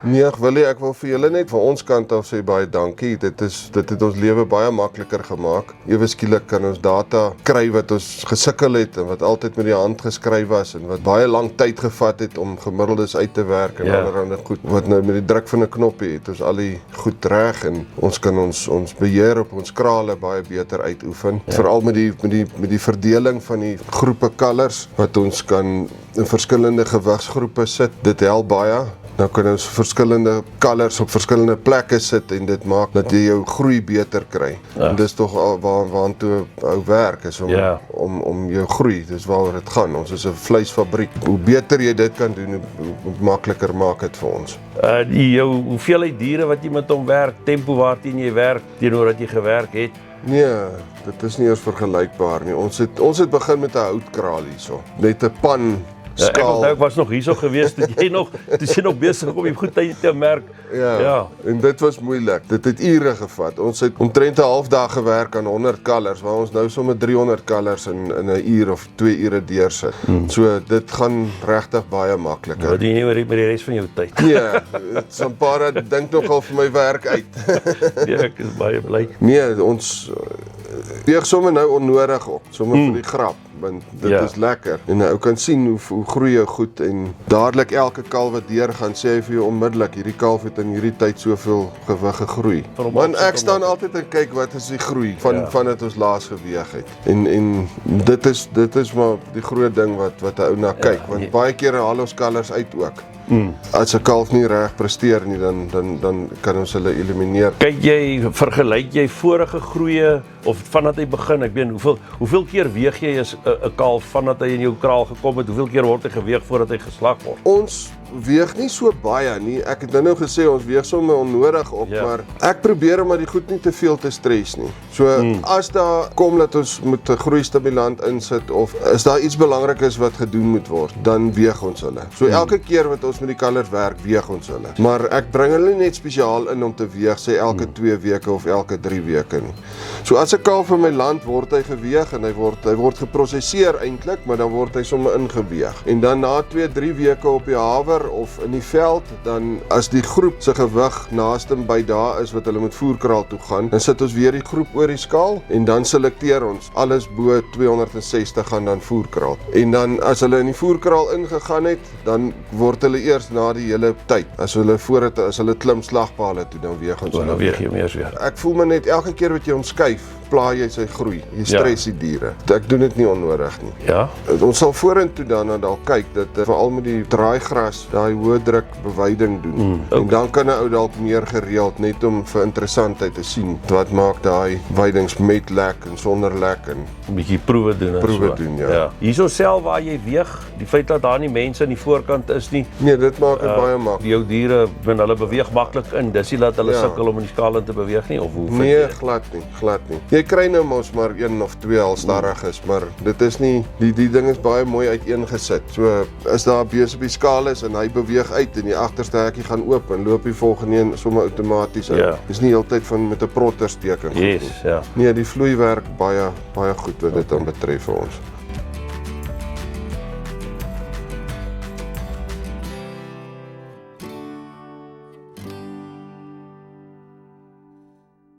Nee, Willie, ek wil vir julle net van ons kant af sê baie dankie. Dit het ons lewe baie makliker gemaak. Ewe skielik kan ons data kry wat ons gesukkel het en wat altyd met die hand geskryf was en wat baie lang tyd gevat het om gemiddeldes uit te werk en allerhande goed. Wat nou met die druk van 'n knoppie het ons al die goed reg en ons kan ons beheer op ons krale baie beter uitoefen. Ja. Veral met die verdeling van die groepe kalvers wat ons kan in verskillende gewigsgroepe sit. Dit help baie. Nou kan ons verskillende kalvers op verskillende plekke sit en dit maak dat jy jou groei beter kry. Ja. En dis tog waartoe ou werk is om jou groei. Dis waaroor dit gaan. Ons is 'n vleisfabriek. Hoe beter jy dit kan doen, hoe makliker maak dit vir ons. Jou hoeveelheid diere wat jy met hom werk, tempo waarteen jy werk teenoor wat jy gewerk het. Nee, dit is nie eens vergelykbaar nie. Ons het begin met 'n houtkraal hierso. Net 'n pan. Ek was nog hierso gewees, toe jy nog besig om die goed te merk. Ja, en dit was moeilik. Dit het ure gevat. Ons het omtrent 'n halfdag gewerk aan 100 kalvers, waar ons nou sommer 300 kalvers in 'n uur of 2 ure deursit. So dit gaan regtig baie makliker. Wat doen jy met die res van jou tyd? Nee, Sampara dink nogal vir my werk uit. Ja, ek is baie bly. Nee, ons weeg sommer nou onnodig op, sommer vir die grap. Want dit is lekker. En ou kan sien hoe groei jou goed en dadelik elke kalf wat deurgaan sê hy vir jou onmiddellik hierdie kalf het in hierdie tyd soveel gewig gegroei. Want ek staan altyd en kyk wat is die groei van dit ons laas geweeg het. En dit is maar die groot ding wat 'n ou na kyk, want baie kere haal ons kalvers uit ook. As 'n kalf nie reg presteer nie, dan kan ons hulle elimineer. Vergelyk jy vorige groeie of vandat hy begin? Ek weet hoeveel keer weeg jy as 'n kalf vandat hy in jou kraal gekom het? Hoeveel keer word hy geweeg voordat hy geslag word? Ons weeg nie so baie nie. Ek het nou gesê ons weeg sommer onnodig op, maar ek probeer om die goed nie te veel te stres nie. So as daar kom dat ons moet 'n groeistimulant insit of is daar iets belangrik is wat gedoen moet word, dan weeg ons hulle. So elke keer wat ons met die kalvers werk, weeg ons hulle. Maar ek bring hulle net spesiaal in om te weeg, sê elke 2 weke of elke 3 weke nie. So as 'n kalf in my land word hy geweeg en hy word geprosesseer eintlik, maar dan word hy sommer ingeweeg. En dan na 2-3 weke op die hawer of in die veld, dan as die groep se gewig naaste by daar is wat hulle met voerkraal toe gaan, dan sit ons weer die groep oor die skaal en dan selekteer ons alles bo 260 gaan dan voerkraal. En dan as hulle in die voerkraal ingegaan het, dan word hulle eers na die hele tyd. As hulle klim slagpale toe, dan weeg ons hulle. Dan weeg jy hom eers weer. Ek voel my net elke keer wat jy hom skuif, pla jy sy groei. Jy stres die diere. Ek doen dit nie onnodig nie. Ja. Ons sal vorentoe dan dalk kyk dat veral met die draaigras daai hoë druk bewyding doen. En dan kan 'n ou dalk meer gereeld net om vir interessantheid te sien wat maak daai weidings met lek en sonder lek en 'n bietjie proewe doen. Ja. Hierso self waar jy weeg, die feit dat daar nie mense aan die voorkant is nie. Nee, dit maak dit baie maklik. Jou diere, hulle beweeg maklik in. Dis nie dat hulle sukkel om in die skaal in te beweeg nie of hoe? Nee, glad nie. Jy kry nou mos maar 1 of 2 al starriges, maar dit is nie die ding is baie mooi uiteengesit. So as daar 'n bees op die skaal is en hy beweeg uit en die agterste hekkie gaan oop en loop die volgende een sommer outomaties uit. Dis nie heeltyd met 'n prottersteking. Yes, ja. Nee, die vloei werk baie goed wat dit dan betref vir ons.